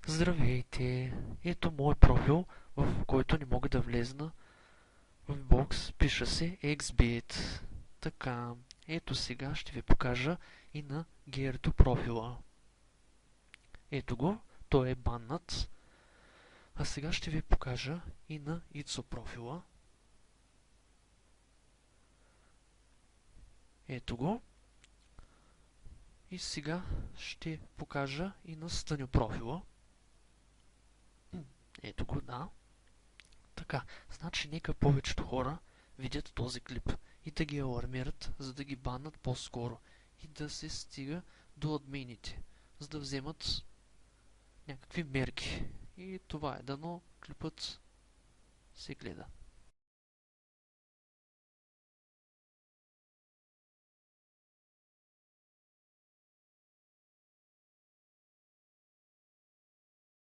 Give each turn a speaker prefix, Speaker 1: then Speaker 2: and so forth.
Speaker 1: Здравейте! Ето мой профил, в който не мога да влезна в бокс. Пиша се XBit. Така, ето сега ще ви покажа и на Гердо профила. Ето го, той е баннат. А сега ще ви покажа и на Ицо профила. Ето го. И сега ще покажа и на Стъню профила. Ето го, да. Така, значи нека повечето хора видят този клип и да ги алармират, за да ги баннат по-скоро и да се стига до админите, за да вземат някакви мерки. И това е, дано клипът се гледа.